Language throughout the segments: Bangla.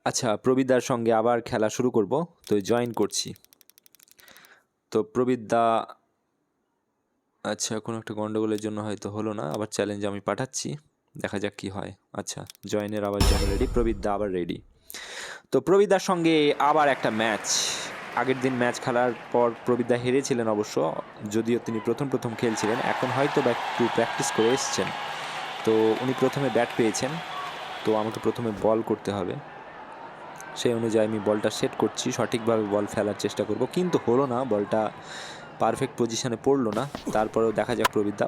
আচ্ছা, প্রবীরদার সঙ্গে আবার খেলা শুরু করব, তো জয়েন করছি। তো প্রবীরদা, আচ্ছা কোনো একটা গন্ডগোলের জন্য হয়তো হলো না, আবার চ্যালেঞ্জ আমি পাঠাচ্ছি, দেখা যাক কি হয়। আচ্ছা, জয়েনের আবার জন্য রেডি, প্রবীরদা আবার রেডি। তো প্রবীরদার সঙ্গে আবার একটা ম্যাচ। আগের দিন ম্যাচ খেলার পর প্রবীরদা হেরেছিলেন অবশ্য, যদিও তিনি প্রথম খেলছিলেন, এখন হয়তো একটু প্র্যাকটিস করে এসছেন। তো উনি প্রথমে ব্যাট পেয়েছেন, তো আমাকে প্রথমে বল করতে হবে, সেই অনুযায়ী আমি বলটা সেট করছি, সঠিকভাবে বল ফেলার চেষ্টা করব, কিন্তু হলো না, বলটা পারফেক্ট পজিশনে পড়লো না। তারপরেও দেখা যাক প্রবীরদা,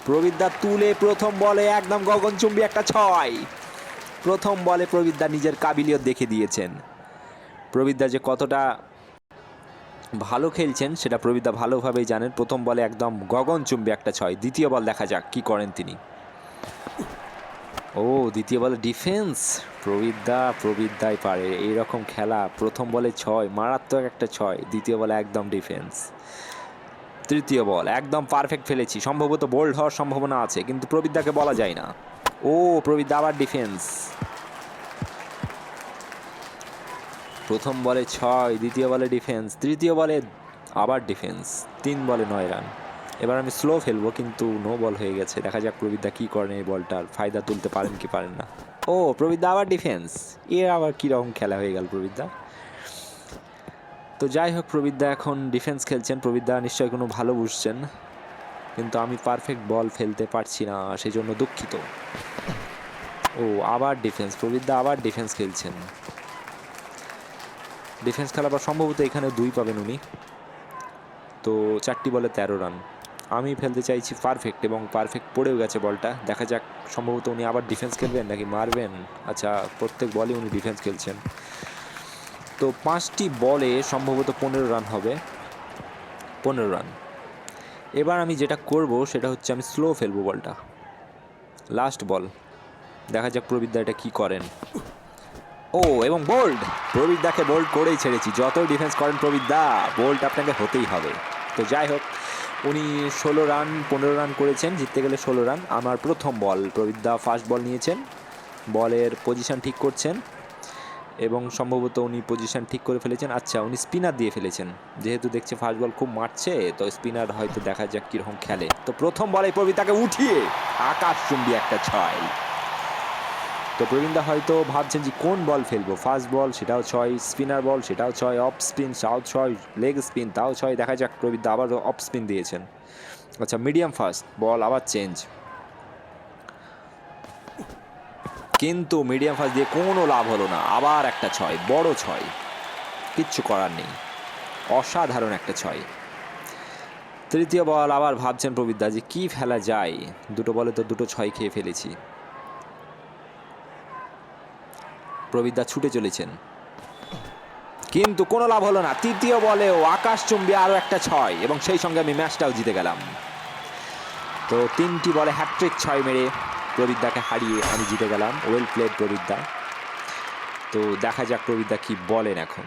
প্রবীরদা তুলে প্রথম বলে একদম গগনচুম্বী একটা 6। প্রথম বলে প্রবীরদা নিজের কাবিলিয়ত দেখে দিয়েছেন। প্রবীরদা যে কতটা ভালো খেলছেন সেটা প্রবীরদা ভালোভাবেই জানেন। প্রথম বলে একদম গগনচুম্বী একটা 6। দ্বিতীয় বল দেখা যাক কি করেন তিনি। দ্বিতীয় বলে ডিফেন্স। প্রবীরদাই পারে এইরকম খেলা। প্রথম বলে 6, মারাত্মক একটা 6, দ্বিতীয় বলে একদম ডিফেন্স। তৃতীয় বল একদম পারফেক্ট ফেলেছি, সম্ভবত বোল্ড হওয়ার সম্ভাবনা আছে, কিন্তু প্রবীরদাকে বলা যায় না। প্রবীরদা আবার ডিফেন্স। প্রথম বলে 6, দ্বিতীয় বলে ডিফেন্স, তৃতীয় বলে আবার ডিফেন্স, 3 বলে 9 রান। এবার আমি স্লো ফেলবো, কিন্তু নো বল হয়ে গেছে। দেখা যাক প্রবীরদা কী করেন, এই বলটার ফায়দা তুলতে পারেন কি পারেন না। প্রবীরদা আবার ডিফেন্স। আবার কীরকম খেলা হয়ে গেল প্রবীরদা। তো যাই হোক, প্রবীরদা এখন ডিফেন্স খেলছেন। প্রবীরদা নিশ্চয়ই কোনো ভালো বুঝছেন, কিন্তু আমি পারফেক্ট বল ফেলতে পারছি না, সেই জন্য দুঃখিত। আবার ডিফেন্স। প্রবীরদা আবার ডিফেন্স খেলছেন। ডিফেন্স খেলার পর সম্ভবত এখানে 2 পাবেন উনি। তো 4টি বলে 13 রান। আমি ফেলতে চাইছি পারফেক্ট, এবং পারফেক্ট পড়েও গেছে বলটা। দেখা যাক, সম্ভবত উনি আবার ডিফেন্স খেলবেন নাকি মারবেন। আচ্ছা, প্রত্যেক বলে উনি ডিফেন্স খেলছেন। তো 5টি বলে সম্ভবত 15 রান হবে। 15 রান। এবার আমি যেটা করব সেটা হচ্ছে আমি স্লো ফেলবো বলটা। লাস্ট বল, দেখা যাক প্রবীরদা এটা কী করেন। এবং বোল্ড। প্রবীরদাকে বোল্ড করেই ছেড়েছি। যতই ডিফেন্স করেন প্রবীরদা, বোল্ড আপনাকে হতেই হবে। তো যাই হোক, উনি 16 রান 15 রান করেছেন, জিততে গেলে 16 রান। আমার প্রথম বল, প্রবীরদা ফার্স্ট বল নিয়েছেন, বলের পজিশন ঠিক করছেন, এবং সম্ভবত উনি পজিশন ঠিক করে ফেলেছেন। আচ্ছা, উনি স্পিনার দিয়ে ফেলেছেন, যেহেতু দেখছে ফার্স্ট বল খুব মারছে, তো স্পিনার হয়তো দেখা যাক কীরকম খেলে। তো প্রথম বলে প্রবীরদাকে উঠিয়ে আকাশচুম্বী একটা 6। তো প্রবীরদা হয়তো ভাবছেন যে কোন বল ফেলবো। ফার্স্ট বল সেটাও 6, স্পিনার বল সেটাও 6, অফ স্পিন তাও 6, লেগ স্পিন তাও 6। দেখা যাক, প্রবীরদা আবার অফ স্পিন দিয়েছেন। আচ্ছা, মিডিয়াম ফাস্ট বল আবার চেঞ্জ, কিন্তু মিডিয়াম ফাস্ট দিয়ে কোনো লাভ হলো না। আবার একটা 6, বড় 6, কিচ্ছু করার নেই, অসাধারণ একটা 6। তৃতীয় বল আবার ভাবছেন প্রবীরদা যে কী ফেলা যায়, 2 বলে তো 2 6 খেয়ে ফেলেছি। প্রবীরদা ছুটে চলেছেন, কিন্তু কোনো লাভ হলো না। তৃতীয় বলেও আকাশচুম্বী আরও একটা 6, এবং সেই সঙ্গে আমি ম্যাচটাও জিতে গেলাম। তো 3টি বলে হ্যাট্রিক 6 মেরে প্রবীরদাকে হারিয়ে আমি জিতে গেলাম। ওয়েল প্লেড প্রবীরদা। তো দেখা যাক প্রবীরদা কি বলেন এখন।